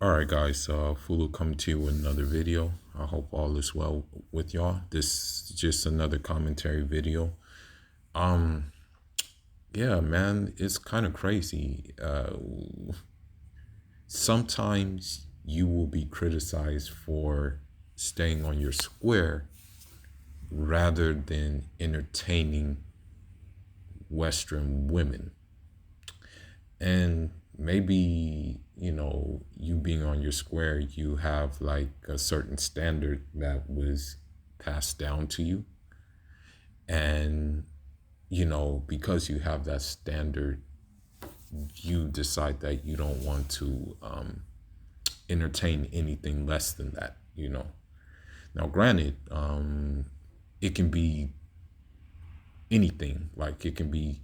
All right, guys. Fulu coming to you with another video. I hope all is well with y'all. This is just another commentary video. Um, yeah, man, it's kind of crazy. Sometimes you will be criticized for staying on your square rather than entertaining Western women. And maybe, you being on your square, you have like a certain standard that was passed down to you. And, because you have that standard, you decide that you don't want to entertain anything less than that. Now, granted, it can be anything, like it can be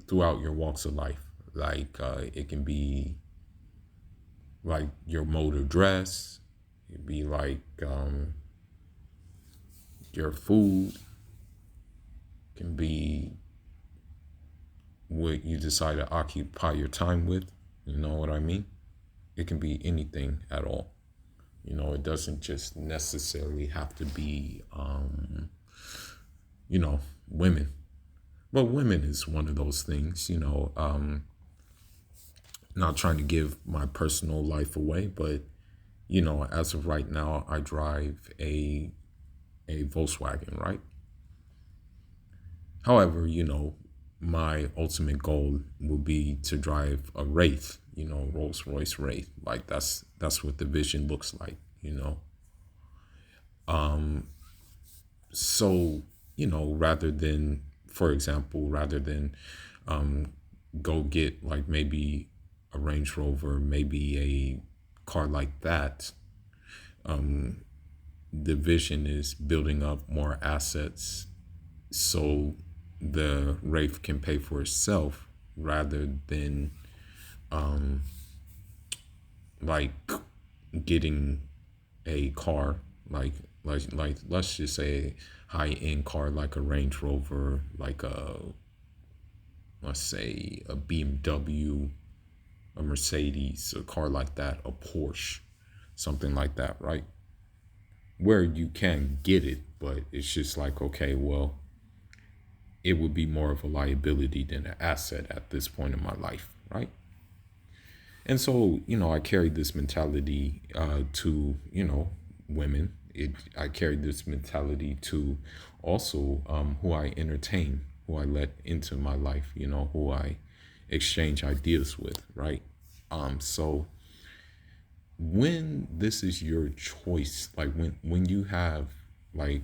throughout your walks of life. Like it can be like your mode of dress. It'd be like your food. Can be what you decide to occupy your time with. You know what I mean? It can be anything at all. It doesn't just necessarily have to be, women. But women is one of those things. Not trying to give my personal life away, but as of right now, I drive a Volkswagen, right? However, my ultimate goal will be to drive a Wraith, Rolls Royce Wraith. Like that's what the vision looks like. Um, so, rather than, for example, rather than um go get like maybe a Range Rover, maybe a car like that, um, the vision is building up more assets so the Wraith can pay for itself rather than um, like getting a car like let's just say a high end car like a Range Rover, like a, let's say, a BMW, a Mercedes, a car like that, a Porsche, something like that, right? Where you can get it, but it's just like, okay, well, it would be more of a liability than an asset at this point in my life, right? And so, I carried this mentality to, women. I carried this mentality to also who I entertain, who I let into my life, who I exchange ideas with, right? So when this is your choice, like when you have like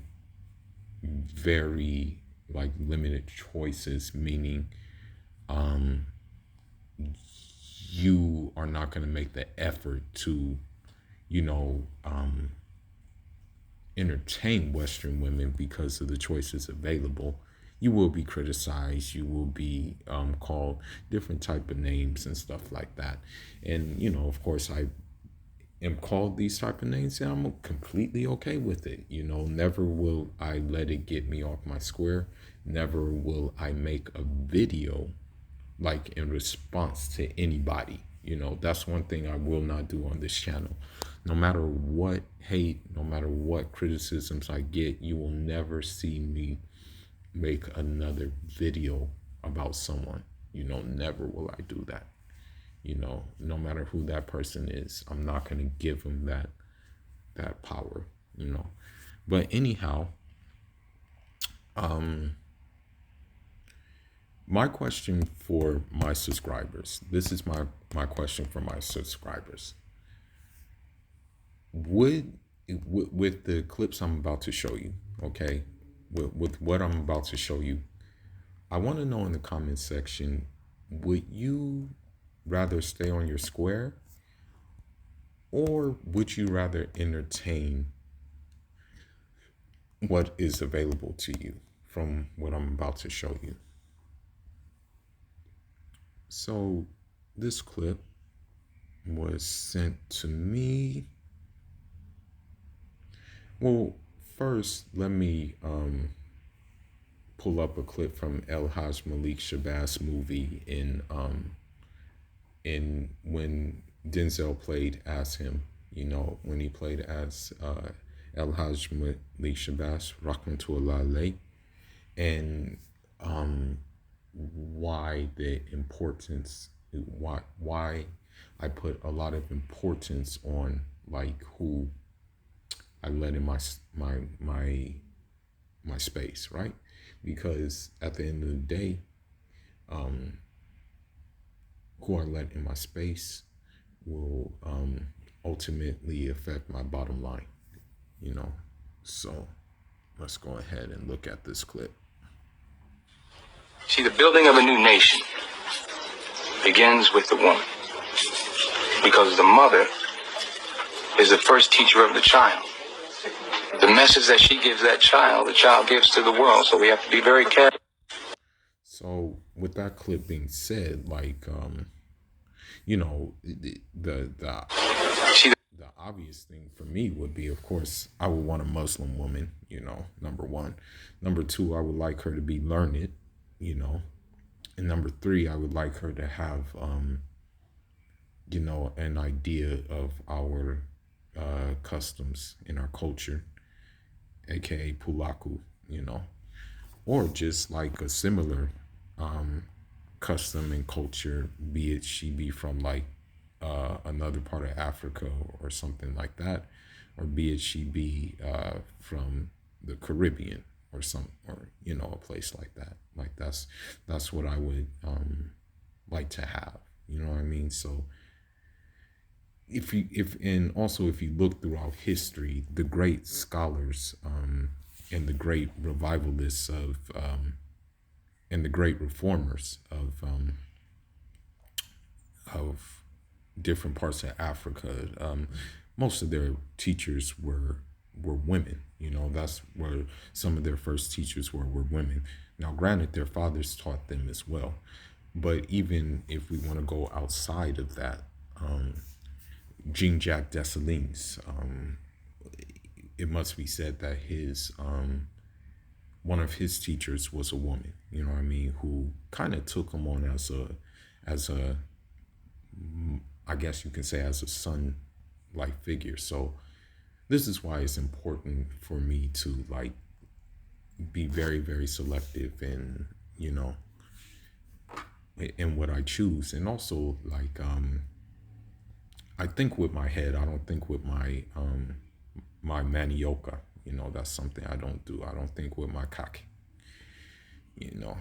very like limited choices, meaning um you are not going to make the effort to, you know, um, entertain Western women because of the choices available, you will be criticized. You will be called different type of names and stuff like that. And of course, I am called these type of names, and I'm completely okay with it. Never will I let it get me off my square. Never will I make a video like in response to anybody. That's one thing I will not do on this channel. No matter what hate, no matter what criticisms I get, you will never see me make another video about someone. Never will I do that. No matter who that person is, I'm not going to give them that power. But anyhow, um my question for my subscribers, this is my question for my subscribers. Would with the clips I'm about to show you, okay, with what I'm about to show you, I want to know in the comment section, would you rather stay on your square, or would you rather entertain what is available to you from what I'm about to show you? So this clip was sent to me. Well, first, let me pull up a clip from El Haj Malik Shabazz movie in when Denzel played as him. You know, when he played as El Hajj Malik Shabazz, Rahmatullah Alayh, and um, why the importance, why I put a lot of importance on like who I let in my space, right? Because at the end of the day, um, who I let in my space will ultimately affect my bottom line, you know. So let's go ahead and look at this clip. See, the building of a new nation begins with the woman, because the mother is the first teacher of the child. The message that she gives that child, the child gives to the world. So we have to be very careful. So with that clip being said, like you know, the obvious thing for me would be, of course, I would want a Muslim woman, you know, number one. Number two, I would like her to be learned, you know. And number three, I would like her to have, you know, an idea of our customs in our culture, aka Pulaku, you know, or just like a similar custom and culture, be it she be from like another part of Africa or something like that, or be it she be from the Caribbean or some, or you know, a place like that. Like that's what I would like to have. You know what I mean? So if you look throughout history, the great scholars and the great revivalists of and the great reformers of different parts of Africa, most of their teachers were women. You know, that's where some of their first teachers were women. Now, granted, their fathers taught them as well, but even if we want to go outside of that, Jean-Jacques Dessalines, it must be said that his one of his teachers was a woman. You know what I mean? Who kind of took him on as a I guess you can say as a son like figure. So this is why it's important for me to like be very, very selective in, you know, in what I choose. And also like I think with my head, I don't think with my manioka. You know, that's something I don't do. I don't think with my kaki. You know.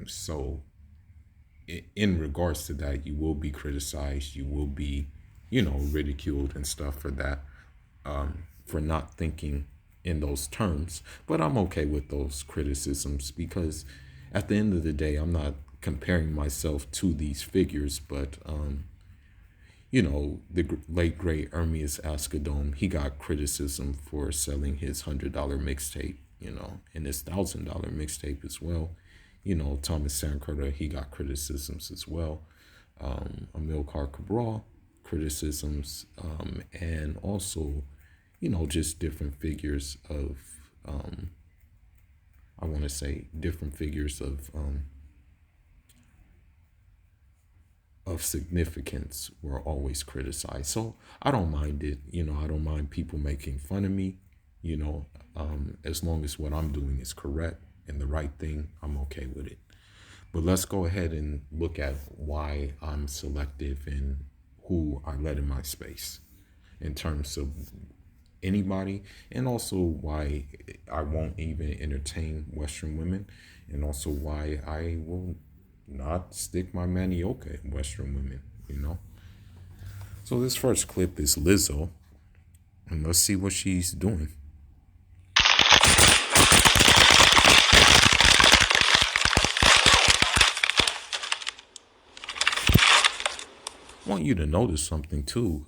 So in regards to that, you will be criticized, you will be, you know, ridiculed and stuff for that, for not thinking in those terms. But I'm okay with those criticisms because at the end of the day, I'm not comparing myself to these figures, but you know, the late great Ermias Ascadome, he got criticism for selling his $100 mixtape, you know, and his $1,000 mixtape as well. You know, Thomas Sankara, he got criticisms as well. Amilcar Cabral, criticisms, and also, you know, just different figures of, I want to say, different figures of significance were always criticized. So I don't mind it. You know, I don't mind people making fun of me, you know, as long as what I'm doing is correct and the right thing, I'm okay with it. But let's go ahead and look at why I'm selective in who I let in my space in terms of anybody, and also why I won't even entertain Western women, and also why I will not stick my manioka in Western women, you know. So this first clip is Lizzo, and let's see what she's doing. I want you to notice something too.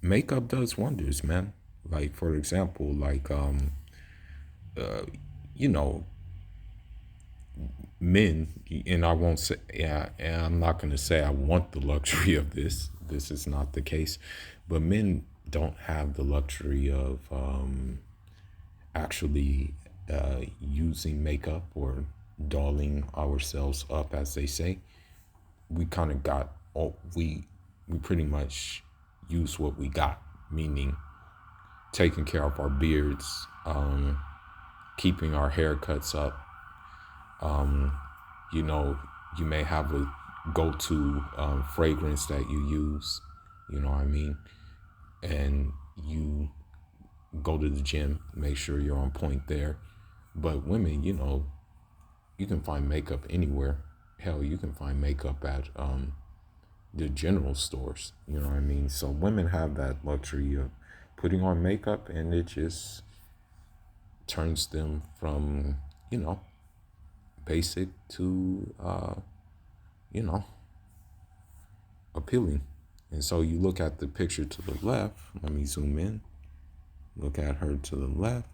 Makeup does wonders, man. Like for example, like you know, men, and I won't say, yeah, and I'm not going to say I want the luxury of this. This is not the case, but men don't have the luxury of actually using makeup or dolling ourselves up, as they say. we kind of got all we pretty much use what we got, meaning taking care of our beards, keeping our haircuts up. You know, you may have a go-to fragrance that you use, you know what I mean? And you go to the gym, make sure you're on point there. But women, you know, you can find makeup anywhere. Hell, you can find makeup at the general stores, you know what I mean? So women have that luxury of putting on makeup, and it just turns them from, you know, basic to, you know, appealing. And so you look at the picture to the left. Let me zoom in. Look at her to the left.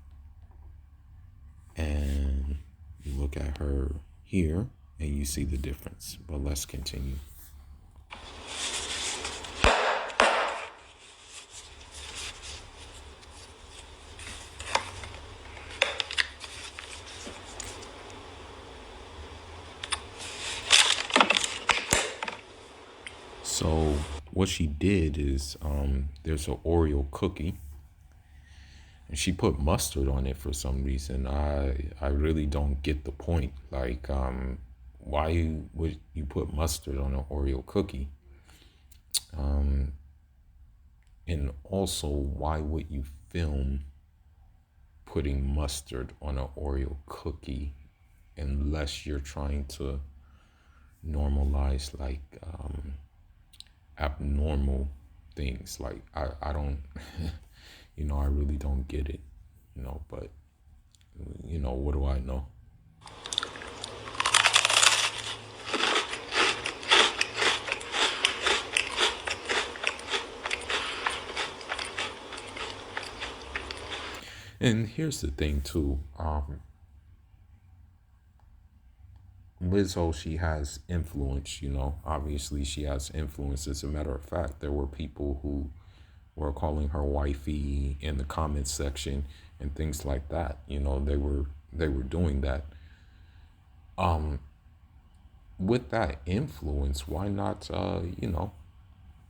And you look at her here and you see the difference. But let's continue. So what she did is there's an Oreo cookie, and she put mustard on it for some reason. I really don't get the point. Like, why would you put mustard on an Oreo cookie? And also, why would you film putting mustard on an Oreo cookie unless you're trying to normalize like abnormal things? Like, I don't, you know, I really don't get it, you know, but, you know, what do I know? And here's the thing too. Lizzo, she has influence, you know. Obviously, she has influence. As a matter of fact, there were people who were calling her wifey in the comments section and things like that. You know, they were doing that. With that influence, why not? You know,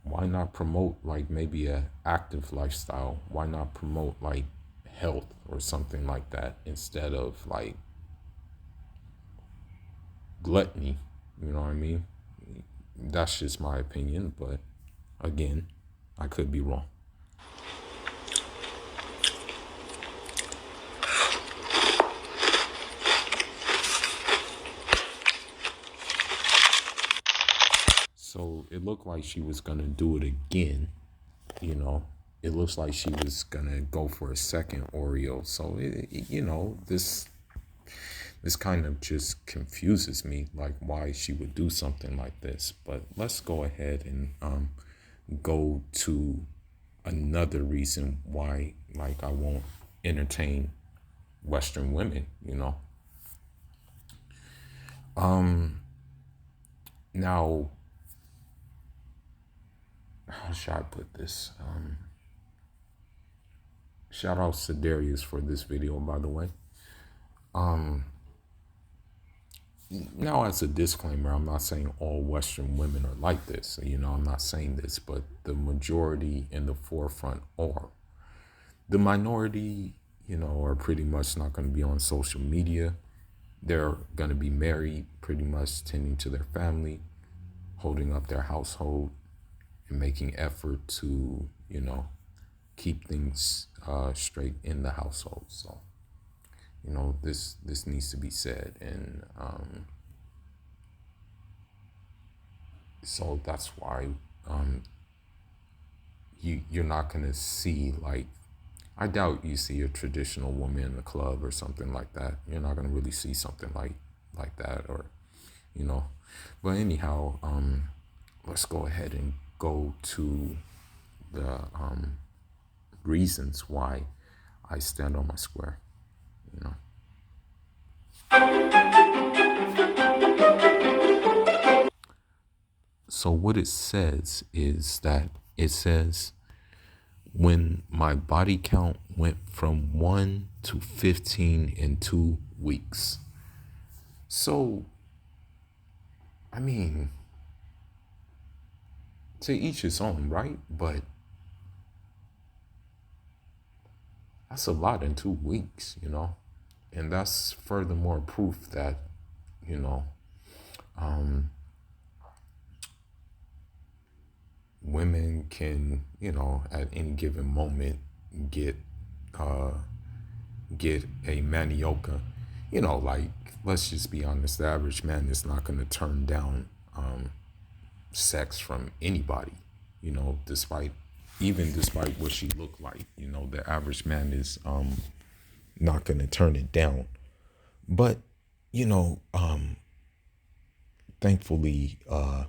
why not promote like maybe a active lifestyle? Why not promote like health or something like that instead of like gluttony? You know what I mean? That's just my opinion, but again, I could be wrong. So it looked like she was gonna do it again, you know. It looks like she was gonna go for a second Oreo. So you know, this kind of just confuses me, like why she would do something like this. But let's go ahead and go to another reason why, like, I won't entertain Western women. You know, now how should I put this? Shout out to Darius for this video, by the way. Now, as a disclaimer, I'm not saying all Western women are like this. You know, I'm not saying this, but the majority in the forefront are. The minority, you know, are pretty much not going to be on social media. They're going to be married, pretty much tending to their family, holding up their household, and making effort to, you know, keep things straight in the household. So, you know, this needs to be said, and so that's why you're not gonna see, like, I doubt you see a traditional woman in a club or something like that. You're not gonna really see something like that, or, you know. But anyhow, let's go ahead and go to the reasons why I stand on my square, you know. So what it says is that it says, when my body count went from 1 to 15 in 2 weeks. So, I mean, to each his own, right? But that's a lot in 2 weeks, and that's furthermore proof that, you know, women can, at any given moment get uh, get a manioca. Like, let's just be honest, the average man is not going to turn down sex from anybody, despite what she looked like. The average man is not going to turn it down. But, you know, um, thankfully, from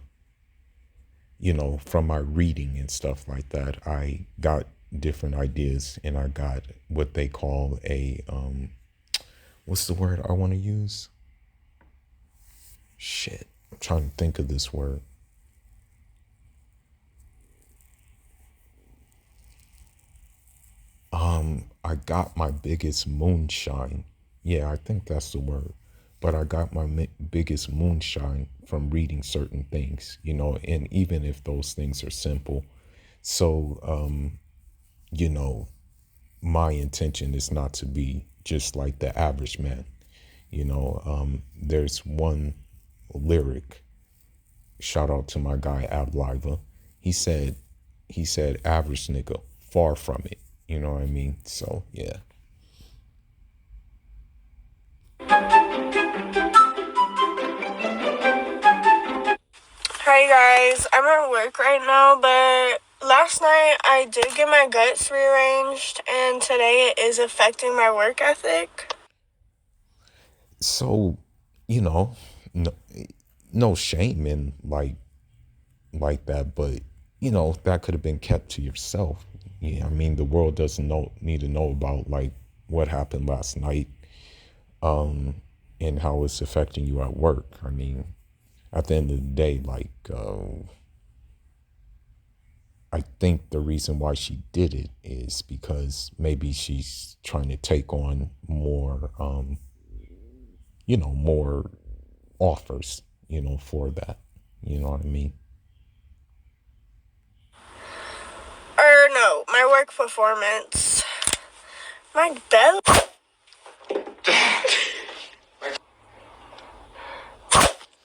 my reading and stuff like that, I got different ideas, and I got what they call a, what's the word I want to use? Shit, I'm trying to think of this word. I got my biggest moonshine. Yeah, I think that's the word. But I got my biggest moonshine from reading certain things, and even if those things are simple. So, you know, my intention is not to be just like the average man. There's one lyric, shout out to my guy Ab Liva. He said, average nigga, far from it. You know what I mean? So, yeah. Hi guys, I'm at work right now, but last night I did get my guts rearranged, and today it is affecting my work ethic. So, you know, no, no shame in like that, but that could have been kept to yourself. Yeah, I mean, the world doesn't need to know about like what happened last night, and how it's affecting you at work. I mean, at the end of the day, like, I think the reason why she did it is because maybe she's trying to take on more, more offers, for that. You know what I mean? Or no, my work performance. My belly.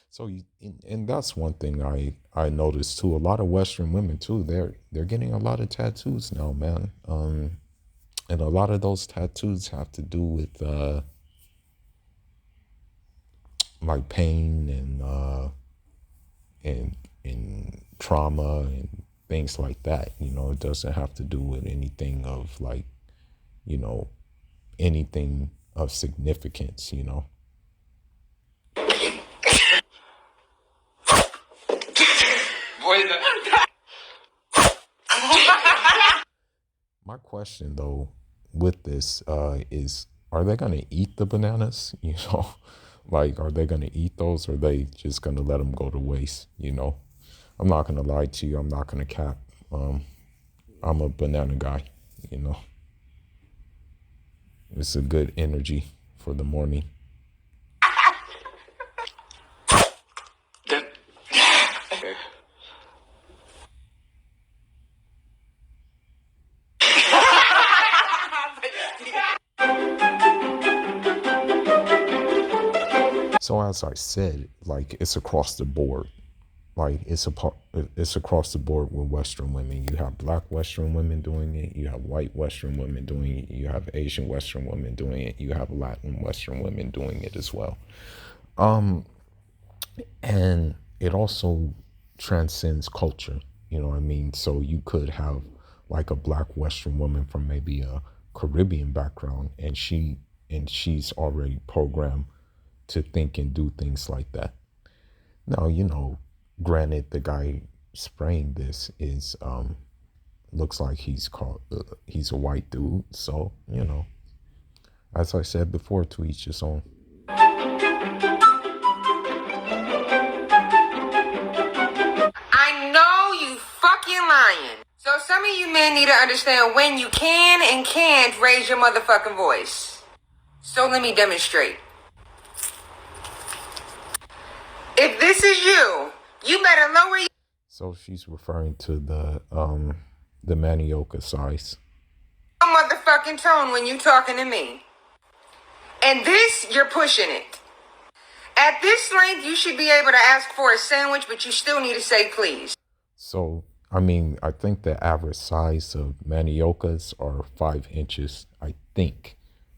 So and that's one thing I noticed too. A lot of Western women too. They're getting a lot of tattoos now, man. And a lot of those tattoos have to do with like pain and trauma and things like that. It doesn't have to do with anything of like, you know, anything of significance. My question though with this is, are they gonna eat the bananas? Like, are they gonna eat those, or are they just gonna let them go to waste? I'm not gonna lie to you. I'm not gonna cap. I'm a banana guy. You know, it's a good energy for the morning. So as I said, like, it's across the board. Like, it's across the board with Western women. You have black Western women doing it. You have white Western women doing it. You have Asian Western women doing it. You have Latin Western women doing it as well. And it also transcends culture. You know what I mean? So you could have like a black Western woman from maybe a Caribbean background, and she's already programmed to think and do things like that. Now, granted, the guy spraying this is looks like he's a white dude. So, as I said before, to each his own. I know you fucking lying. So some of you men need to understand when you can and can't raise your motherfucking voice. So let me demonstrate. If this is you, you better lower your... So she's referring to the manioca size. Motherfucking tone when you talking to me. And this, you're pushing it. At this length, you should be able to ask for a sandwich, but you still need to say please. So, I mean, I think the average size of maniocas are 5 inches, I think.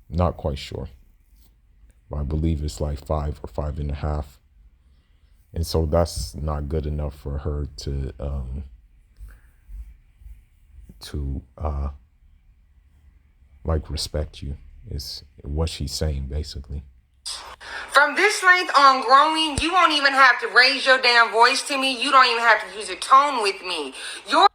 Not quite sure. But I believe it's like 5 or 5.5. And so that's not good enough for her to like respect you, is what she's saying basically. From this length on growing, you won't even have to raise your damn voice to me. You don't even have to use a tone with me. Your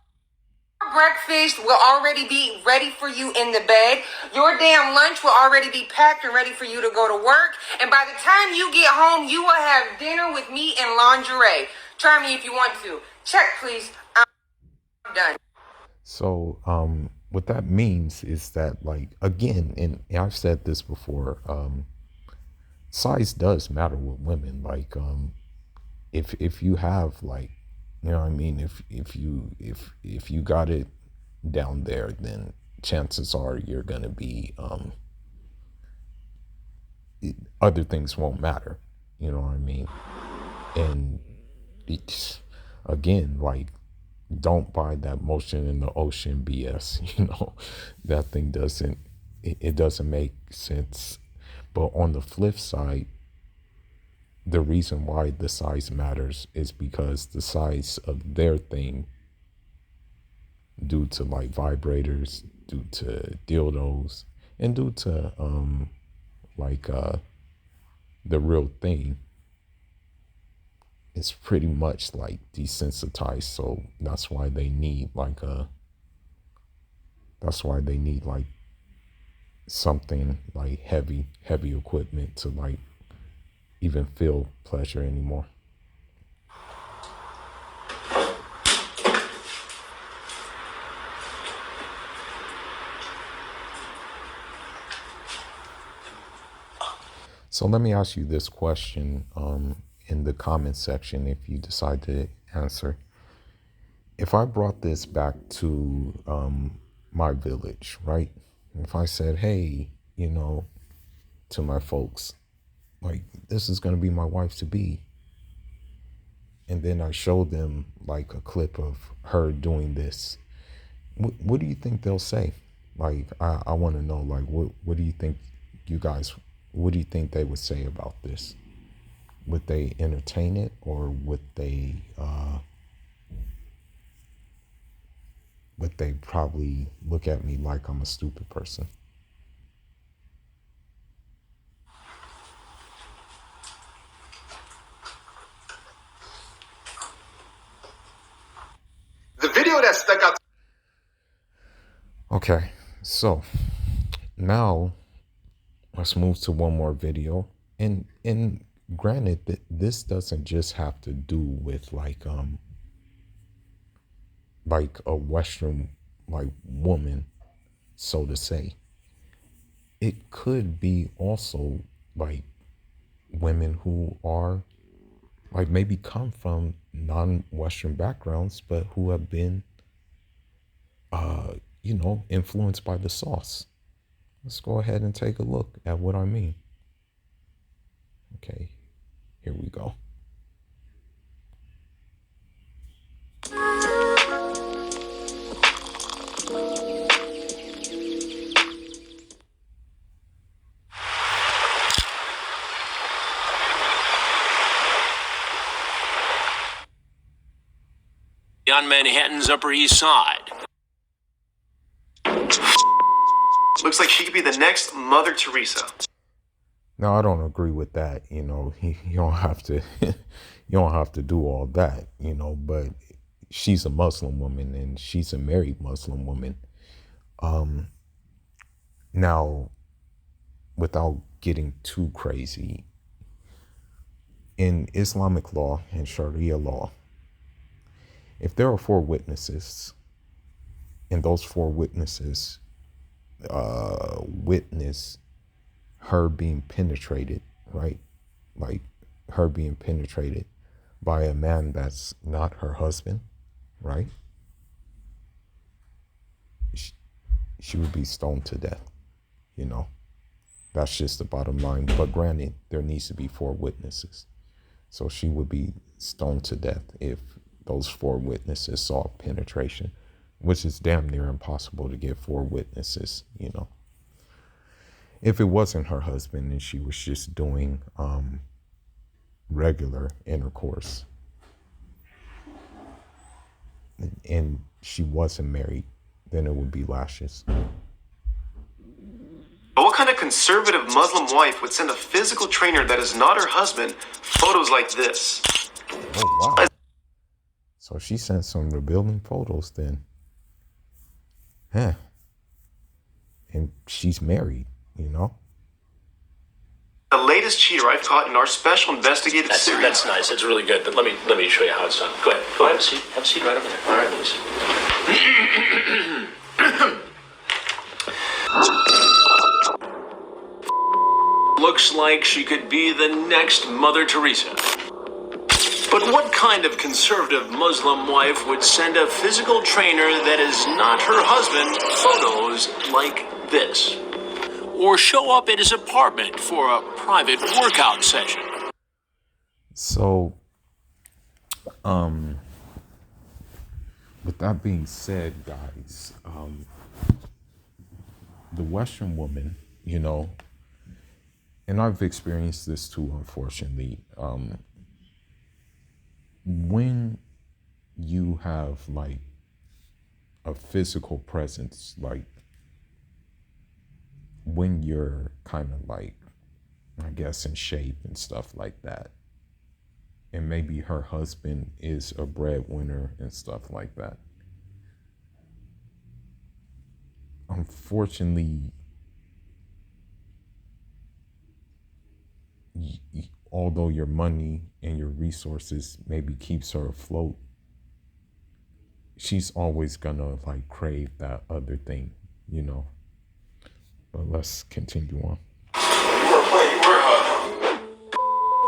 breakfast will already be ready for you in the bed. Your damn lunch will already be packed and ready for you to go to work. And by the time you get home, you will have dinner with me in lingerie. Try me if you want to. Check, please. I'm done. So what that means is that, like, again, and I've said this before, size does matter with women. Like if you have, like, you know what I mean, if you got it down there, then chances are you're gonna be other things won't matter, you know what I mean. And it's, again, like, don't buy that motion in the ocean BS. That thing it doesn't make sense. But on the flip side, the reason why the size matters is because the size of their thing, due to like vibrators, due to dildos, and due to like the real thing, is pretty much like desensitized. So that's why they need like something like heavy equipment to like even feel pleasure anymore. So let me ask you this question in the comment section, if you decide to answer. If I brought this back to my village, right? If I said, hey, to my folks, like, this is going to be my wife to be, and then I showed them like a clip of her doing this, what do you think they'll say? Like, I want to know, like, what do you think what do you think they would say about this? Would they entertain it, or would they probably look at me like I'm a stupid person? The video that stuck out. Okay, so now let's move to one more video. And granted, that this doesn't just have to do with like a Western like woman, so to say. It could be also like women who are like maybe come from non-Western backgrounds, but who have been influenced by the sauce. Let's go ahead and take a look at what I mean. Okay, here we go. On Manhattan's Upper East Side. Looks like she could be the next Mother Teresa. Now, I don't agree with that. You don't have to you don't have to do all that, but she's a Muslim woman, and she's a married Muslim woman. Now, without getting too crazy, in Islamic law and Sharia law, if there are 4 witnesses, and those 4 witnesses witness her being penetrated, right? Like her being penetrated by a man that's not her husband, right? She, she would be stoned to death, you know. That's just the bottom line. But granted, there needs to be 4 witnesses. So she would be stoned to death if those 4 witnesses saw penetration, which is damn near impossible to get 4 witnesses, you know. If it wasn't her husband and she was just doing regular intercourse and she wasn't married, then it would be lashes. What kind of conservative Muslim wife would send a physical trainer that is not her husband photos like this? Oh, wow. So she sent some revealing photos then. Huh. And she's married, you know? The latest cheater I've caught in our special investigative series. That's nice. That's really good. But let me show you how it's done. Go ahead. Go ahead. Have a seat. Have a seat right over there. All right, please. Looks like she could be the next Mother Teresa. But what kind of conservative Muslim wife would send a physical trainer that is not her husband photos like this? Or show up at his apartment for a private workout session? So, with that being said, guys, the Western woman, you know, and I've experienced this too, unfortunately, when you have like a physical presence, like when you're kind of like, I guess, in shape and stuff like that, and maybe her husband is a breadwinner and stuff like that, unfortunately, although your money and your resources maybe keeps her afloat, she's always gonna like crave that other thing, you know. But let's continue on.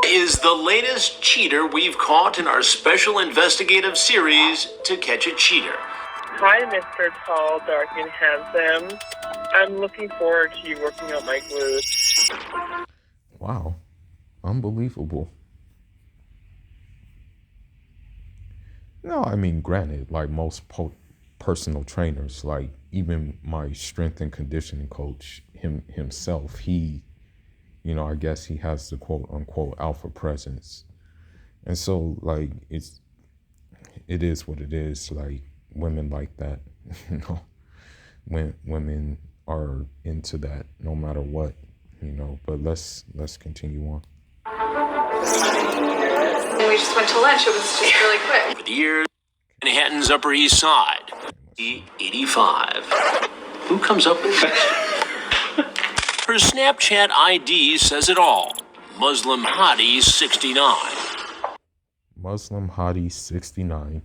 Is the latest cheater we've caught in our special investigative series to catch a cheater. Hi, Mr. Tall, Dark, and Handsome. I'm looking forward to you working on my glutes. Wow, unbelievable. No, I mean, granted, like most personal trainers, like even my strength and conditioning coach himself, he, you know, I guess he has the quote unquote alpha presence. And so like it is what it is. Like women like that, you know, when women are into that no matter what, you know. But let's continue on. We just went to lunch. It was just really quick. Over the years, Manhattan's Upper East Side, 85. Who comes up with this? Her Snapchat ID says it all. Muslim Hottie 69. Muslim Hottie 69.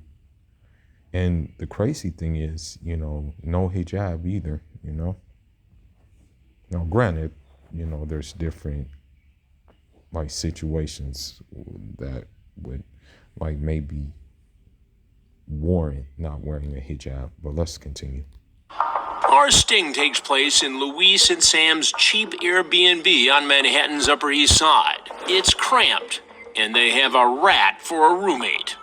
And the crazy thing is, you know, no hijab either, you know. Now, granted, you know, there's different like situations that would like maybe warrant not wearing a hijab, but let's continue. Our sting takes place in Luis and Sam's cheap Airbnb on Manhattan's Upper East Side. It's cramped, and they have a rat for a roommate.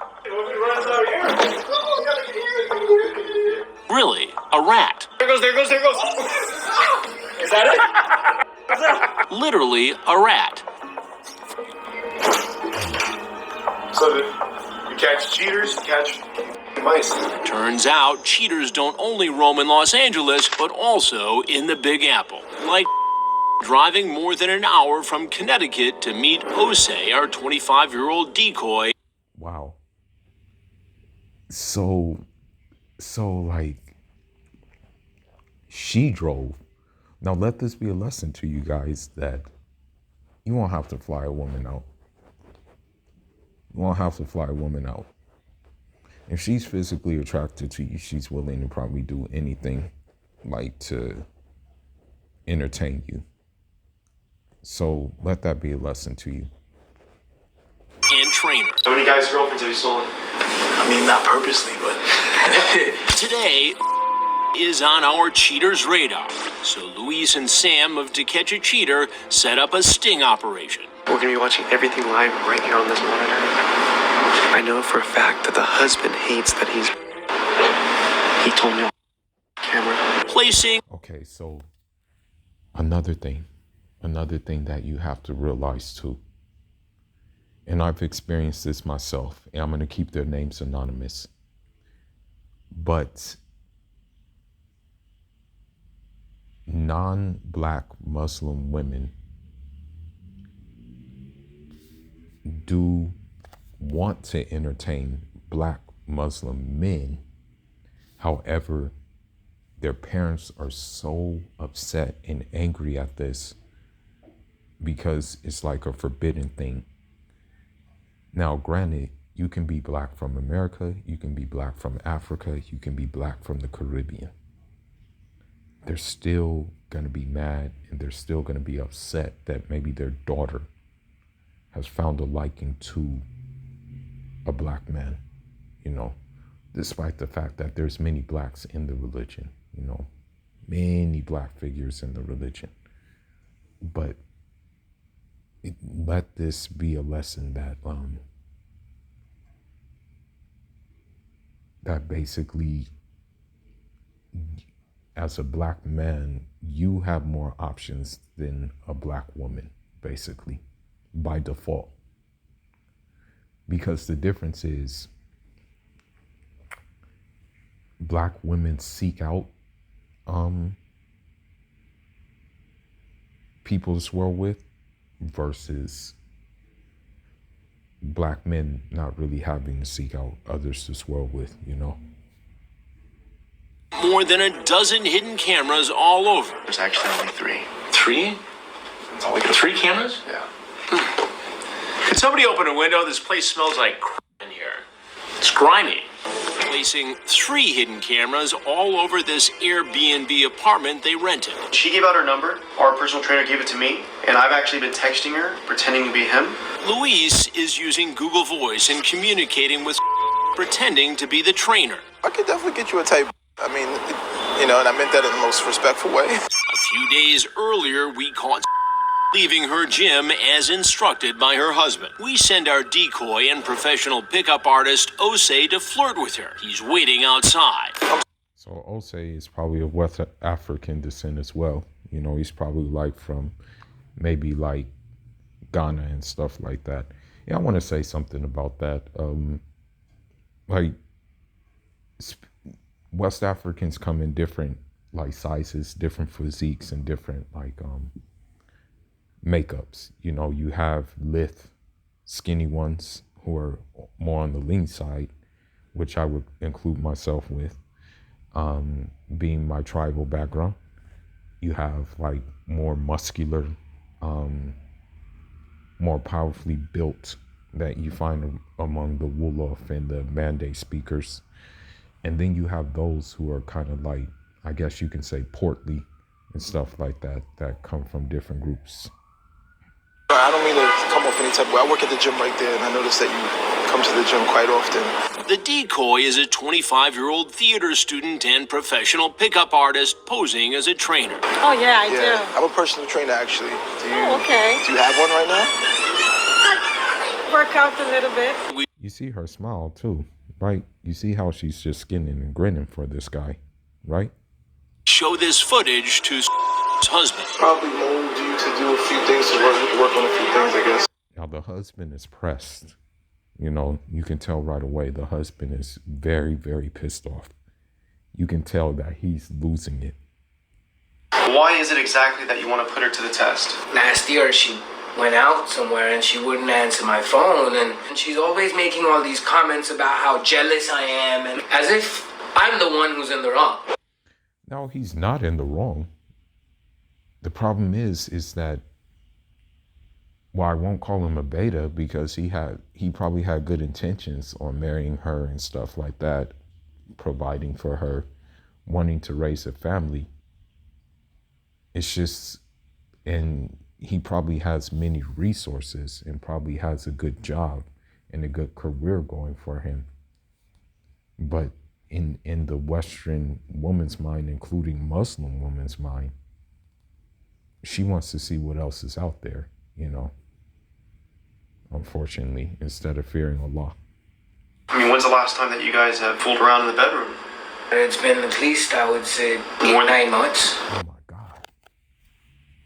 Really, a rat. There goes. Is that it? Literally a rat. So you catch cheaters, you catch mice. Turns out cheaters don't only roam in Los Angeles, but also in the Big Apple. Like driving more than an hour from Connecticut to meet Osei, our 25-year-old decoy. Wow. So like she drove. Now let this be a lesson to you guys that you won't have to fly a woman out. You won't have to fly a woman out. If she's physically attracted to you, she's willing to probably do anything like to entertain you. So let that be a lesson to you. And trainer. How many guys' girlfriends have you stolen? I mean, not purposely, but... Today is on our cheater's radar. So Luis and Sam of To Catch a Cheater set up a sting operation. We're going to be watching everything live right here on this monitor. I know for a fact that the husband hates that he told me on camera. Placing... Okay, so another thing that you have to realize too, and I've experienced this myself, and I'm going to keep their names anonymous, but non-black Muslim women do want to entertain black Muslim men. However, their parents are so upset and angry at this because it's like a forbidden thing. Now, granted, you can be black from America, you can be black from Africa, you can be black from the Caribbean. They're still going to be mad and they're still going to be upset that maybe their daughter has found a liking to a black man, despite the fact that there's many blacks in the religion, many black figures in the religion. But let this be a lesson that basically, as a black man, you have more options than a black woman, basically, by default. Because the difference is black women seek out people to swirl with versus black men not really having to seek out others to swirl with, More than a dozen hidden cameras all over. There's actually only 3. 3? That's all we can... 3 cameras? Yeah. Could somebody open a window? This place smells like crap in here. It's grimy. Placing 3 hidden cameras all over this Airbnb apartment they rented. She gave out her number. Our personal trainer gave it to me. And I've actually been texting her, pretending to be him. Luis is using Google Voice and communicating with pretending to be the trainer. I could definitely get you a type. I mean, and I meant that in the most respectful way. A few days earlier, we caught leaving her gym as instructed by her husband. We send our decoy and professional pickup artist Osei to flirt with her. He's waiting outside. So Osei is probably of West African descent as well. He's probably from maybe Ghana and stuff like that. Yeah, I want to say something about that. West Africans come in different sizes, different physiques, and different makeups. You have lithe, skinny ones who are more on the lean side, which I would include myself with, being my tribal background. You have more muscular, more powerfully built that you find among the Wolof and the Mande speakers. And then you have those who are kind of I guess you can say portly and stuff like that come from different groups. I don't mean to come off any type of way. I work at the gym right there, and I notice that you come to the gym quite often. The decoy is a 25-year-old theater student and professional pickup artist posing as a trainer. Oh, yeah, I do. I'm a personal trainer, actually. Okay. Do you have one right now? Work out a little bit. You see her smile too, right? You see how she's just skinning and grinning for this guy, right? Show this footage to husband. Probably mold you to do a few things, to work on a few things, I guess. Now the husband is pressed. You can tell right away the husband is very, very pissed off. You can tell that he's losing it. Why is it exactly that you want to put her to the test? Last year she went out somewhere and she wouldn't answer my phone, and she's always making all these comments about how jealous I am, and as if I'm the one who's in the wrong. No, he's not in the wrong. The problem is that, well, I won't call him a beta because he probably had good intentions on marrying her and stuff like that, providing for her, wanting to raise a family. It's just, and he probably has many resources and probably has a good job and a good career going for him. But in the Western woman's mind, including Muslim woman's mind, she wants to see what else is out there, unfortunately, instead of fearing Allah. I mean, when's the last time that you guys have fooled around in the bedroom? It's been at least, I would say, 8-9 months. Oh my God.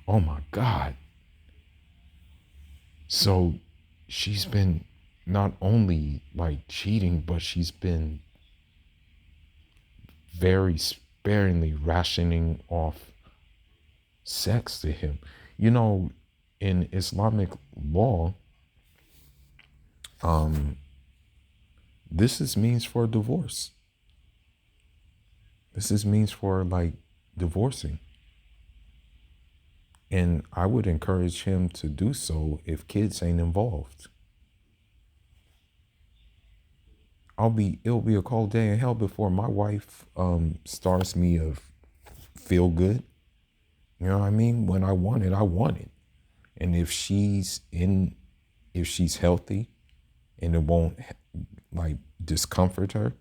Oh my God. So she's been not only like cheating, but she's been very sparingly rationing off sex to him. In Islamic law, this is means for divorce. This is means for like divorcing. And I would encourage him to do so if kids ain't involved. It'll be a cold day in hell before my wife starts me of feel good. You know what I mean? When I want it, I want it. And if she's healthy and it won't like discomfort her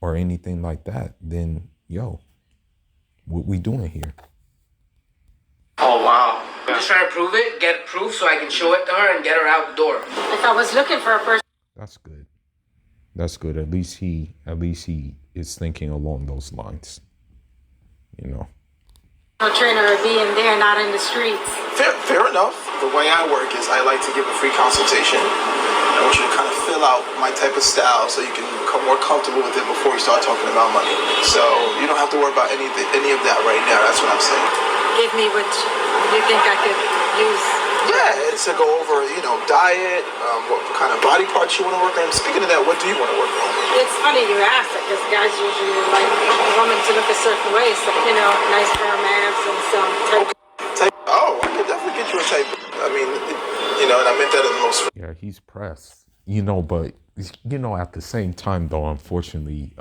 or anything like that, then what we doing here? Oh, wow. I'm just trying to prove it, get proof so I can show it to her and get her out the door. If I was looking for a person. That's good. That's good. At least he is thinking along those lines. A trainer or being there, not in the streets. Fair enough. The way I work is I like to give a free consultation. I want you to kind of fill out my type of style so you can become more comfortable with it before you start talking about money. So you don't have to worry about any of that right now. That's what I'm saying. Give me what you think I could use. Yeah, it's to go over, diet, what kind of body parts you want to work on. Speaking of that, what do you want to work on? It's funny you ask it because guys usually like a woman to look a certain way. So, nice firm abs and some type. Oh, I could definitely get you a type. I mean, and I meant that in the most. Yeah, he's pressed, but, at the same time, though, unfortunately,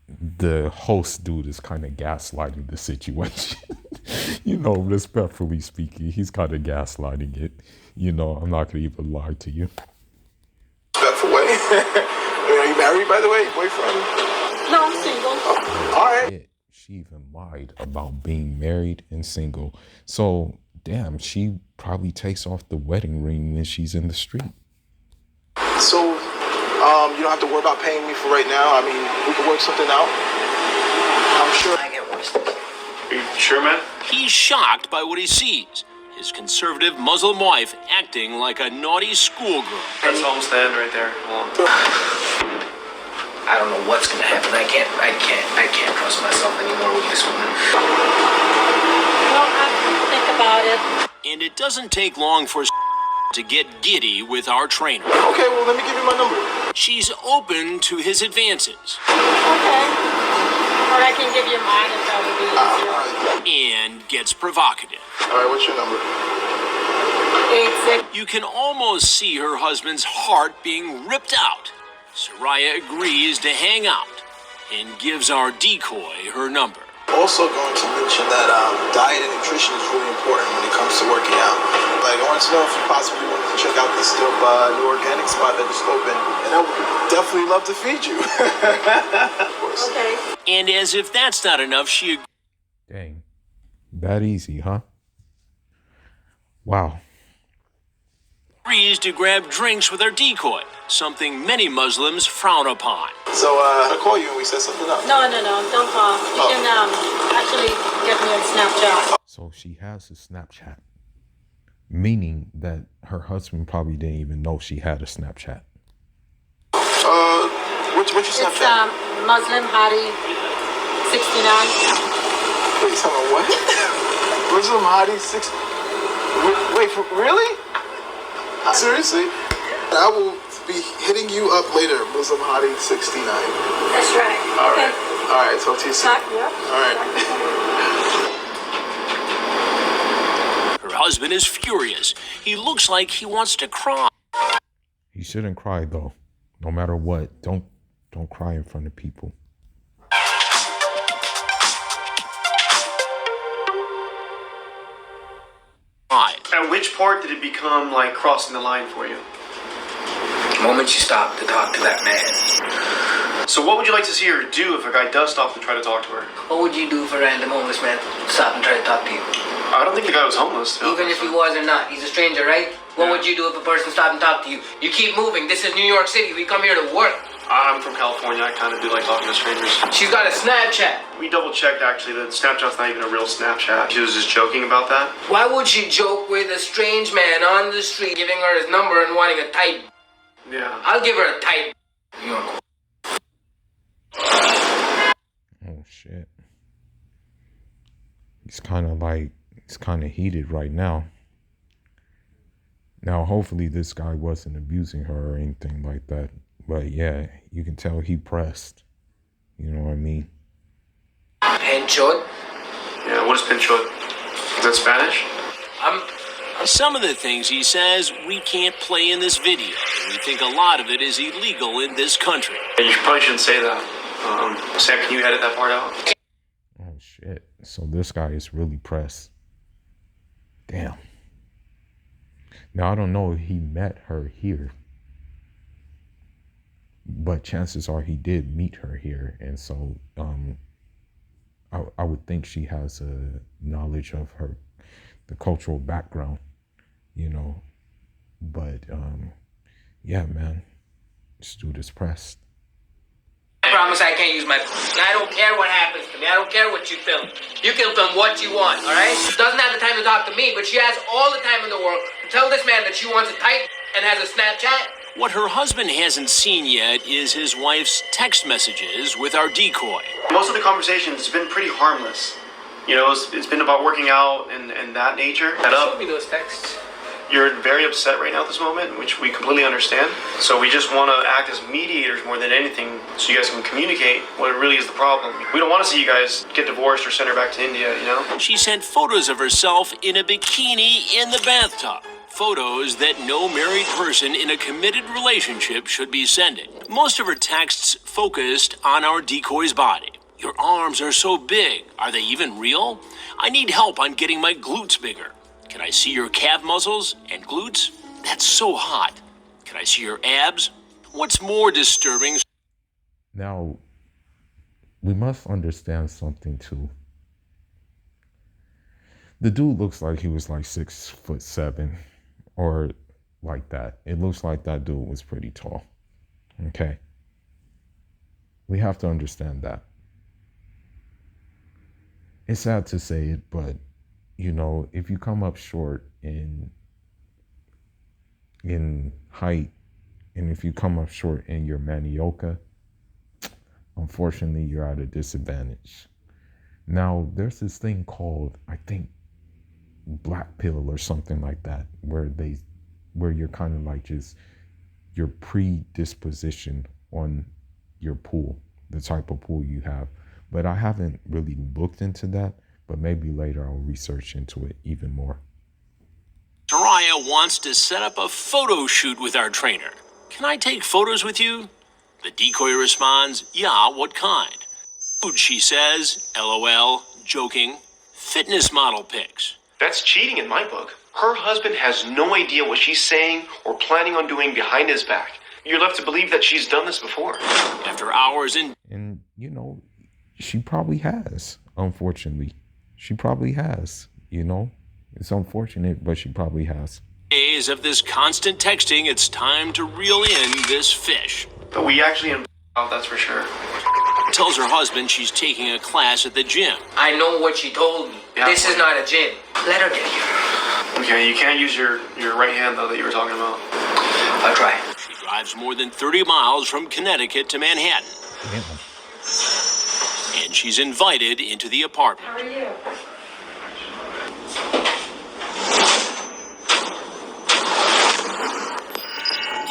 the host dude is kind of gaslighting the situation. Respectfully speaking, he's kind of gaslighting it. I'm not going to even lie to you. Respectful way. Are you married, by the way? Boyfriend? No, I'm single. Oh, all right. Yeah, she even lied about being married and single. So, damn, she probably takes off the wedding ring when she's in the street. So, you don't have to worry about paying me for right now. I mean, we can work something out. I'm sure. I get wasted. Are you sure, man? He's shocked by what he sees. His conservative Muslim wife acting like a naughty schoolgirl. That's homestand right there. I don't know what's gonna happen. I can't trust myself anymore with this woman. Well, I think about it. And it doesn't take long for to get giddy with our trainer. Okay, well, let me give you my number. She's open to his advances. Okay. Or I can give you mine if that would be easier. And gets provocative. All right, what's your number? 86. You can almost see her husband's heart being ripped out. Soraya agrees to hang out and gives our decoy her number. Also going to mention that diet and nutrition is really important when it comes to working out. Like, I want to know if you possibly want to check out this new organic spot that just opened. And I would definitely love to feed you. Of course. Okay. And as if that's not enough, she Dang. That easy, huh? Wow. agrees to grab drinks with her decoy, something many Muslims frown upon. So, I call you and we set something up. No, don't call. You can actually get me on Snapchat. So she has a Snapchat, meaning that her husband probably didn't even know she had a Snapchat. What's your Snapchat? It's Muslim Hottie 69. Wait, tell me what? Muslim Hottie 6. Wait, really? Seriously? I will be hitting you up later, Muslim Hottie 69. That's right. All Okay. right. All right, talk to you soon. Yep. All right. Her husband is furious. He looks like he wants to cry. You shouldn't cry though. No matter what, don't cry in front of people. At which part did it become like crossing the line for you? The moment she stopped to talk to that man. So what would you like to see her do if a guy does stop to try to talk to her? What would you do if a random homeless man stop and try to talk to you? I don't think the guy was homeless. Even if he was or not, he's a stranger, right? What would you do if a person stopped and talked to you? You keep moving. This is New York City. We come here to work. I'm from California. I kind of do like talking to strangers. She's got a Snapchat. We double checked actually. The Snapchat's not even a real Snapchat. She was just joking about that. Why would she joke with a strange man on the street, giving her his number and wanting a tight? Yeah. I'll give her a tight. New York. Oh shit. He's kind of heated right now. Now, hopefully this guy wasn't abusing her or anything like that. But yeah, you can tell he pressed. You know what I mean? Pinchot? Yeah, what is pinchot? Is that Spanish? Some of the things he says we can't play in this video. We think a lot of it is illegal in this country. Yeah, you probably shouldn't say that. Sam, can you edit that part out? Oh shit. So this guy is really pressed. Damn. Now I don't know if he met her here, but chances are he did meet her here, and so I would think she has a knowledge of the cultural background, you know. But yeah, man, this dude is pressed. I promise I can't use my. I don't care what happens to me. I don't care what you film. You can film what you want, all right? She doesn't have the time to talk to me, but she has all the time in the world to tell this man that she wants a tight and has a Snapchat. What her husband hasn't seen yet is his wife's text messages with our decoy. Most of the conversations has been pretty harmless. You know, it's been about working out and that nature. Show me those texts. You're very upset right now at this moment, which we completely understand. So we just want to act as mediators more than anything so you guys can communicate what really is the problem. We don't want to see you guys get divorced or send her back to India, you know? She sent photos of herself in a bikini in the bathtub. Photos that no married person in a committed relationship should be sending. Most of her texts focused on our decoy's body. Your arms are so big. Are they even real? I need help on getting my glutes bigger. Can I see your calf muscles and glutes? That's so hot. Can I see your abs? What's more disturbing? Now, we must understand something too. The dude looks like he was like 6'7" or like that. It looks like that dude was pretty tall. Okay. We have to understand that. It's sad to say it, but you know, if you come up short in height, and if you come up short in your manioca, unfortunately, you're at a disadvantage. Now, there's this thing called, I think, black pill or something like that, where you're kind of like just your predisposition on your pool, the type of pool you have. But I haven't really looked into that. But maybe later I'll research into it even more. Soraya wants to set up a photo shoot with our trainer. Can I take photos with you? The decoy responds, yeah, what kind? Food, she says, LOL, joking. Fitness model pics. That's cheating in my book. Her husband has no idea what she's saying or planning on doing behind his back. You're left to believe that she's done this before. After hours in... And, you know, she probably has, unfortunately. She probably has, you know. It's unfortunate, but she probably has. Days of this constant texting, it's time to reel in this fish. But we actually out, that's for sure. Tells her husband she's taking a class at the gym. I know what she told me. Yeah. This is not a gym. Let her get here. Okay, you can't use your right hand, though, that you were talking about. I'll try. She drives more than 30 miles from Connecticut to Manhattan. Yeah. And she's invited into the apartment. How are you?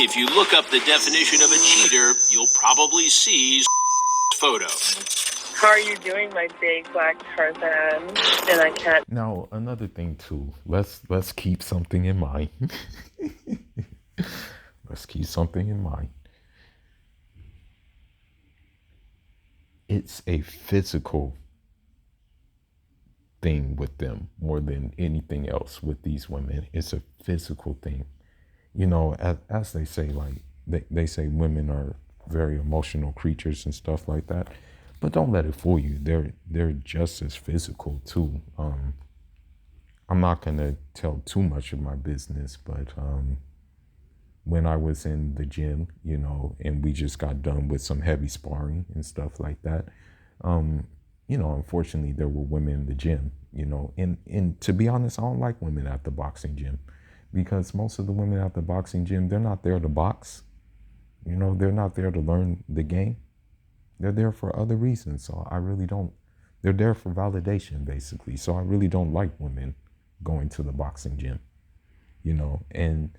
If you look up the definition of a cheater, you'll probably see photo. How are you doing, my big black Tarzan? And I can't. Now, another thing too. Let's keep something in mind. Let's keep something in mind. It's a physical thing with them more than anything else with these women. It's a physical thing. You know, as they say, like, they say women are very emotional creatures and stuff like that, but don't let it fool you. They're just as physical too. I'm not gonna tell too much of my business, but when I was in the gym, and we just got done with some heavy sparring and stuff like that, unfortunately there were women in the gym, and to be honest, I don't like women at the boxing gym, because most of the women at the boxing gym, they're not there to box. They're not there to learn the game. They're there for other reasons. So I really don't, they're there for validation, basically. So I really don't like women going to the boxing gym, and,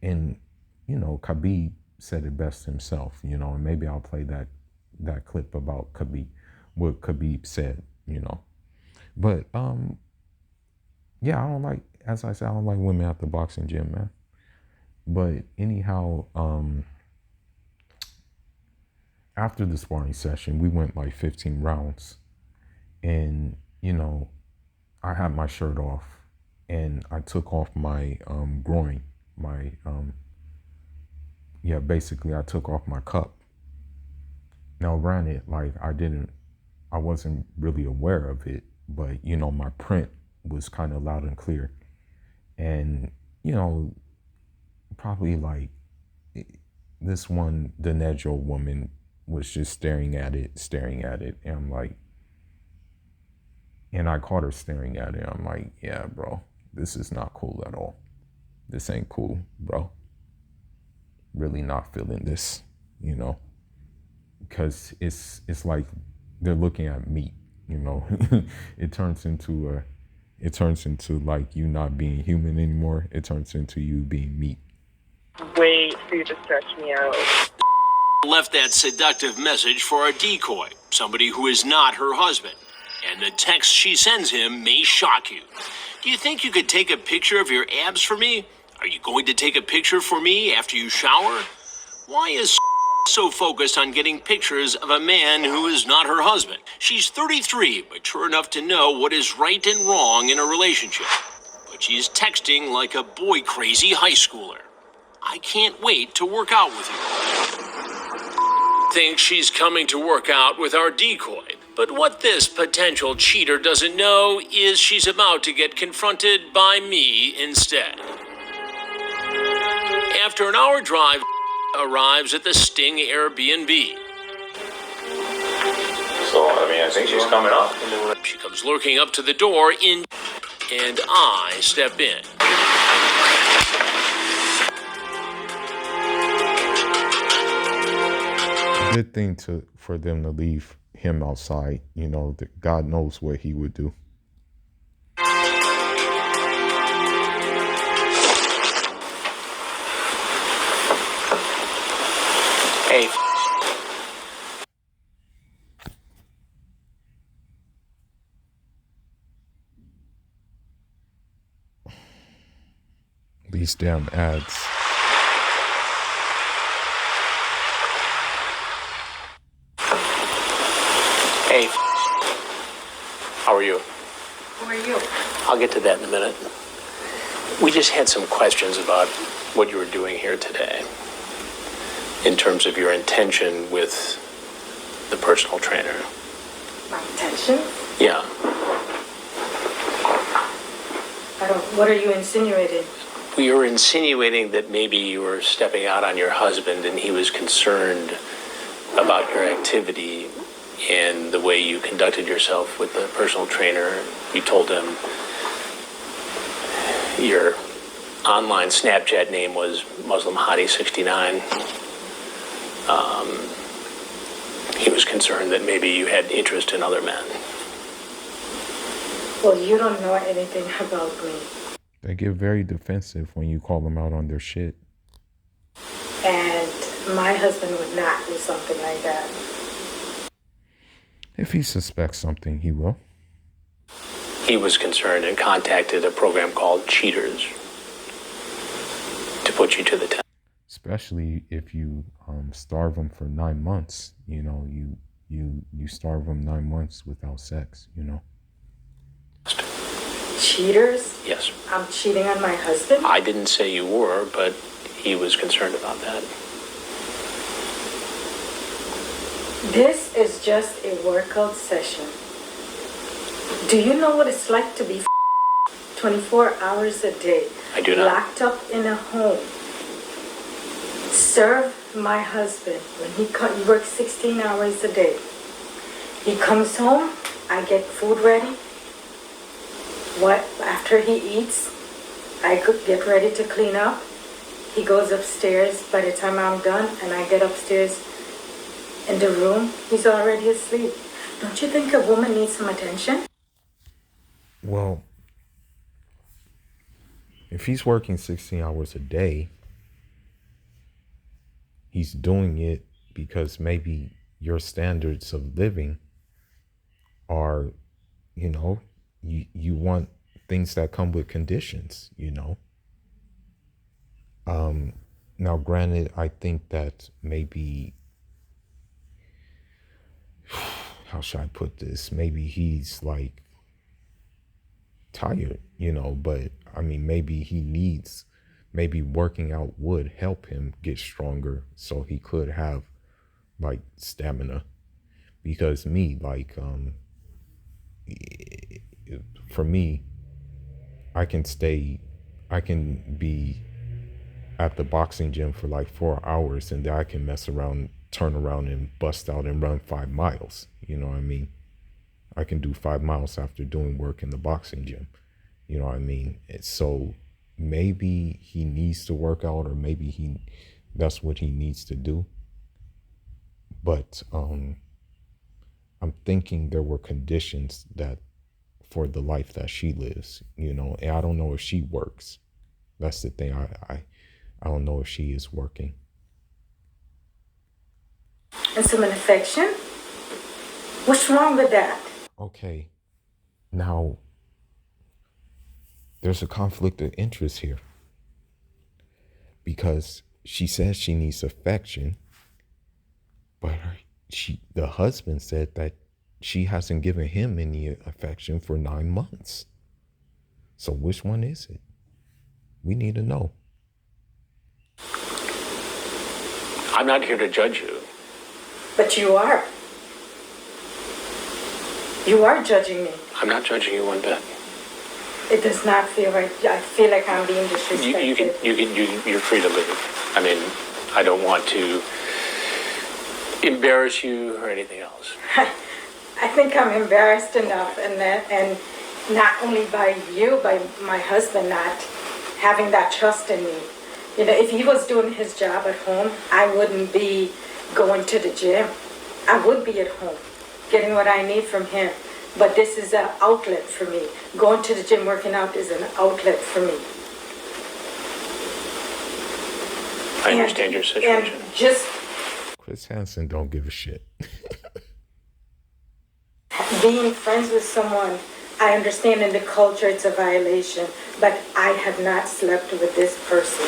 and, Khabib said it best himself, and maybe I'll play that clip about Khabib, what Khabib said, but, yeah, I don't like, as I said, I don't like women at the boxing gym, man. But anyhow, after the sparring session, we went like 15 rounds, and, I had my shirt off, and I took off my groin, basically I took off my cup. Now, granted, like I wasn't really aware of it, but, my print was kind of loud and clear. And, probably like this one Dinejo woman was just staring at it. And I'm like, and I caught her staring at it. I'm like, yeah, bro, this is not cool at all. This ain't cool, bro. Really not feeling this, because it's like they're looking at meat, it turns into like you not being human anymore. It turns into you being meat. Wait for you to stretch me out. Left that seductive message for a decoy, somebody who is not her husband. And the text she sends him may shock you. Do you think you could take a picture of your abs for me? Are you going to take a picture for me after you shower? Why is so focused on getting pictures of a man who is not her husband? She's 33, mature enough to know what is right and wrong in a relationship. But she's texting like a boy-crazy high schooler. I can't wait to work out with you. Thinks she's coming to work out with our decoy. But what this potential cheater doesn't know is she's about to get confronted by me instead. After an hour drive, arrives at the Sting Airbnb. So, I think she's coming up. She comes lurking up to the door and I step in. Good thing for them to leave him outside. God knows what he would do. Hey. These damn ads. Hey. How are you? Who are you? I'll get to that in a minute. We just had some questions about what you were doing here today in terms of your intention with the personal trainer. My intention? Yeah. What are you insinuating? We were insinuating that maybe you were stepping out on your husband and he was concerned about your activity and the way you conducted yourself with the personal trainer. You told him your online Snapchat name was Muslim Hottie 69. He was concerned that maybe you had interest in other men. Well, you don't know anything about me. They get very defensive when you call them out on their shit. And my husband would not do something like that. If he suspects something, he will. He was concerned and contacted a program called Cheaters to put you to the test. Especially if you starve them for 9 months, you starve them 9 months without sex, cheaters? Yes. I'm cheating on my husband? I didn't say you were, but he was concerned about that. This is just a workout session. Do you know what it's like to be 24 hours a day? I do not. Locked up in a home. Serve my husband when he works 16 hours a day. He comes home, I get food ready. After he eats, I could get ready to clean up. He goes upstairs. By the time I'm done and I get upstairs in the room, he's already asleep. Don't you think a woman needs some attention? Well, if he's working 16 hours a day, he's doing it because maybe your standards of living are, you want things that come with conditions, Now, granted, I think that maybe, how should I put this? Maybe he's like tired, but I mean, maybe working out would help him get stronger so he could have like stamina. Because for me, I can be at the boxing gym for like 4 hours and then I can mess around, turn around and bust out and run 5 miles. You know what I mean? I can do 5 miles after doing work in the boxing gym. You know what I mean? So maybe he needs to work out, or maybe that's what he needs to do. But I'm thinking there were conditions that for the life that she lives, and I don't know if she works. That's the thing. I don't know if she is working. And some infection? What's wrong with that? Okay. Now, there's a conflict of interest here. Because she says she needs affection, but the husband said that she hasn't given him any affection for 9 months. So which one is it? We need to know. I'm not here to judge you. But you are. You are judging me. I'm not judging you one bit. It does not feel right. I feel like I'm being disrespected. You're free to leave. I mean, I don't want to embarrass you or anything else. I think I'm embarrassed enough, and not only by you, by my husband not having that trust in me. If he was doing his job at home, I wouldn't be going to the gym. I would be at home, getting what I need from him. But this is an outlet for me. Going to the gym, working out is an outlet for me. I understand your situation. And just Chris Hansen don't give a shit. being friends with someone, I understand in the culture it's a violation, but I have not slept with this person.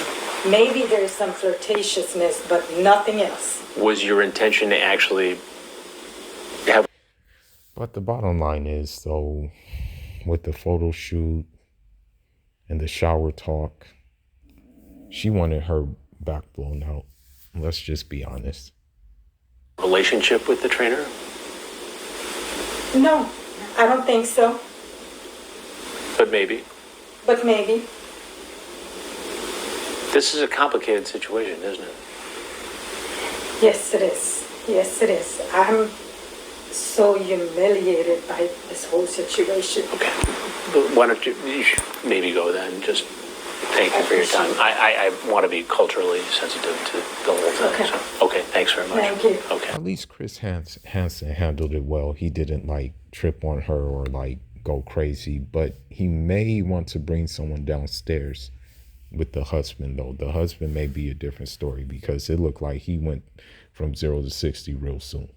Maybe there's some flirtatiousness, but nothing else. Was your intention to actually have... But the bottom line is, though, with the photo shoot and the shower talk, she wanted her back blown out. Let's just be honest. Relationship with the trainer? No, I don't think so. But maybe. But maybe. This is a complicated situation, isn't it? Yes, it is. Yes, it is. I'm so humiliated by this whole situation. Okay. But why don't you should maybe go then. Just thank you for your time. I want to be culturally sensitive to the whole thing. Okay. So, okay, thanks very much. Thank you. Okay. At least Chris Hansen handled it well. He didn't trip on her or go crazy, but he may want to bring someone downstairs with the husband, though. The husband may be a different story because it looked like he went from 0 to 60 real soon.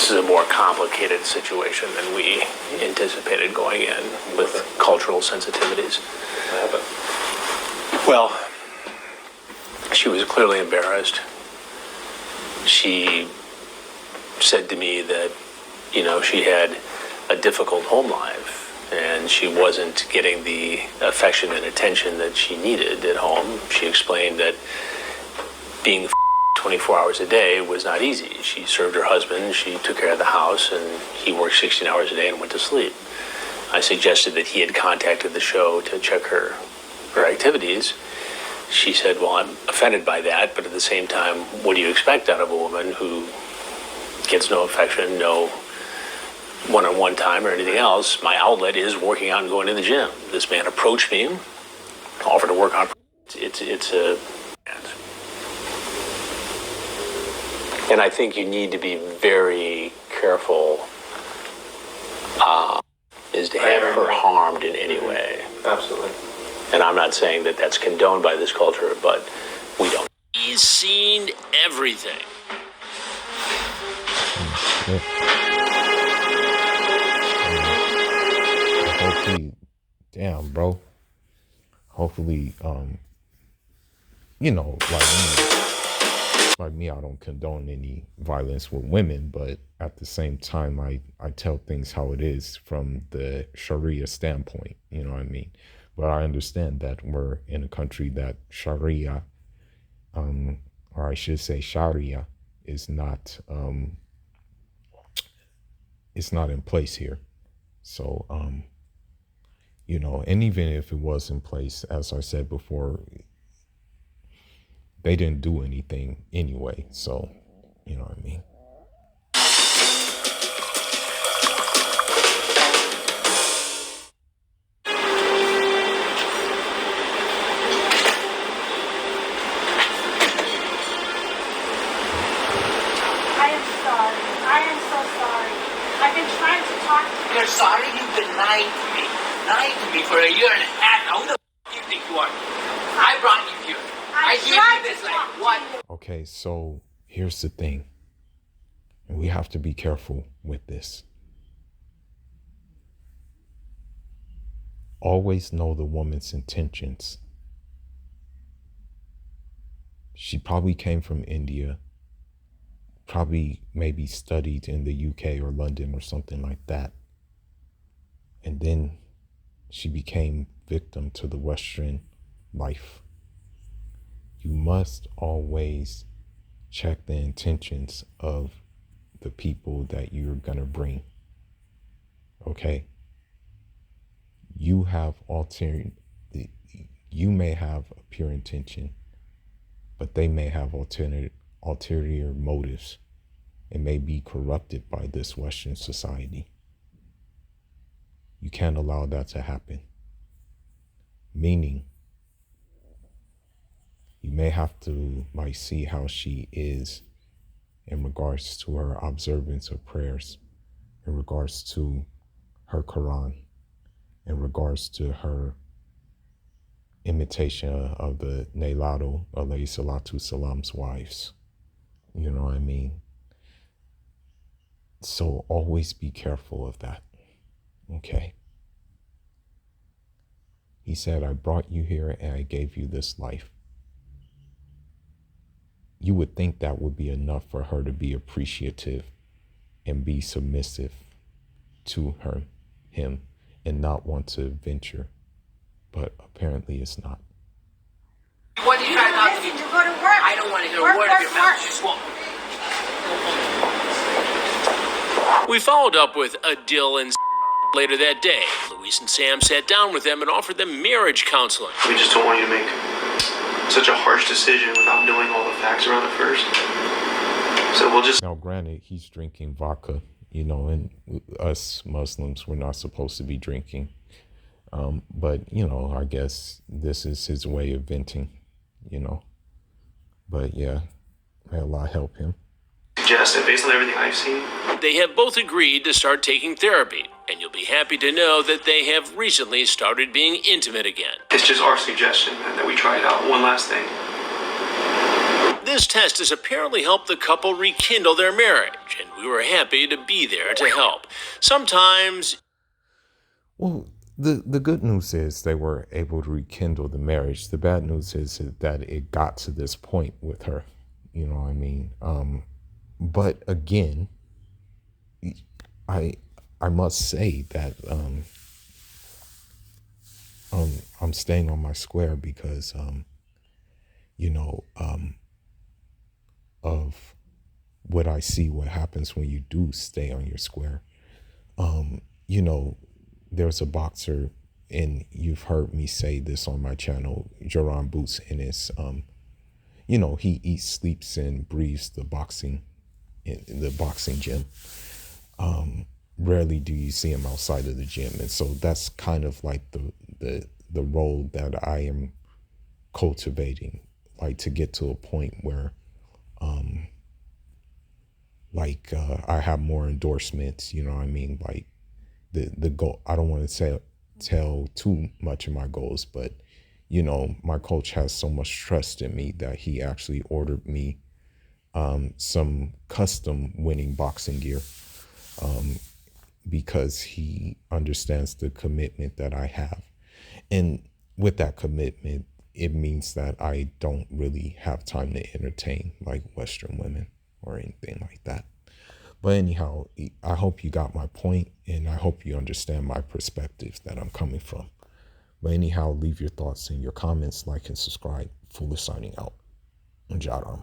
this is a more complicated situation than we anticipated going in with cultural sensitivities. Well, she was clearly embarrassed. She said to me that, she had a difficult home life and she wasn't getting the affection and attention that she needed at home. She explained that being 24 hours a day was not easy. She served her husband, she took care of the house, and he worked 16 hours a day and went to sleep. I suggested that he had contacted the show to check her activities. She said, well, I'm offended by that, but at the same time, what do you expect out of a woman who gets no affection, no one-on-one time or anything else? My outlet is working out and going to the gym. This man approached me, offered to work on. It's a... And I think you need to be very careful is to have her harmed in any way. Absolutely. And I'm not saying that that's condoned by this culture, but we don't. He's seen everything. Hopefully, damn, bro. Hopefully, like me, I don't condone any violence with women, but at the same time, I tell things how it is from the Sharia standpoint, you know what I mean? But I understand that we're in a country that Sharia, or I should say Sharia, is not it's not in place here. So, and even if it was in place, as I said before, they didn't do anything anyway. So, you know what I mean? You're sorry? You've been lying to me for a year and a half. Now, who the f*** do you think you are? I brought you here. I gave you this life. What? Okay, so here's the thing. And we have to be careful with this. Always know the woman's intentions. She probably came from India, probably maybe studied in the UK or London or something like that. And then she became victim to the Western life. You must always check the intentions of the people that you're going to bring. Okay? You may have a pure intention, but they may have ulterior motives and may be corrupted by this Western society. You can't allow that to happen. Meaning, you may have to see how she is in regards to her observance of prayers, in regards to her Quran, in regards to her imitation of the Nailado, alayhi salatu salam's wives. You know what I mean? So always be careful of that. Okay? He said, I brought you here and I gave you this life. You would think that would be enough for her to be appreciative and be submissive to him, and not want to venture. But apparently it's not. What did you try to talk to me? To go to work. I don't want to hear a word of your mouth. Just walk. We followed up with Adil and later that day. Luis and Sam sat down with them and offered them marriage counseling. We just don't want you to make such a harsh decision without knowing all the facts around it first. So we'll just... Now, granted, he's drinking vodka, and us Muslims, we're not supposed to be drinking. But, I guess this is his way of venting, But yeah, may Allah help him. Suggest that based on everything I've seen, they have both agreed to start taking therapy, and you'll be happy to know that they have recently started being intimate again. It's just our suggestion, man, that we try it out. One last thing. this test has apparently helped the couple rekindle their marriage, and we were happy to be there to help. Sometimes. Well, the good news is they were able to rekindle the marriage. The bad news is that it got to this point with her. You know what I mean? But again, I must say that I'm staying on my square because of what I see, what happens when you do stay on your square. You know, there's a boxer, and you've heard me say this on my channel, Jerron Boots, and it's he eats, sleeps, and breathes the boxing in the boxing gym. Rarely do you see him outside of the gym, and so that's kind of like the role that I am cultivating, like to get to a point where I have more endorsements, you know what I mean? Like the goal, I don't want to tell too much of my goals, but my coach has so much trust in me that he actually ordered me some custom winning boxing gear, because he understands the commitment that I have. And with that commitment, it means that I don't really have time to entertain like Western women or anything like that. But anyhow, I hope you got my point, and I hope you understand my perspectives that I'm coming from. But anyhow, leave your thoughts in your comments, like and subscribe. Fuller signing out. Untitled.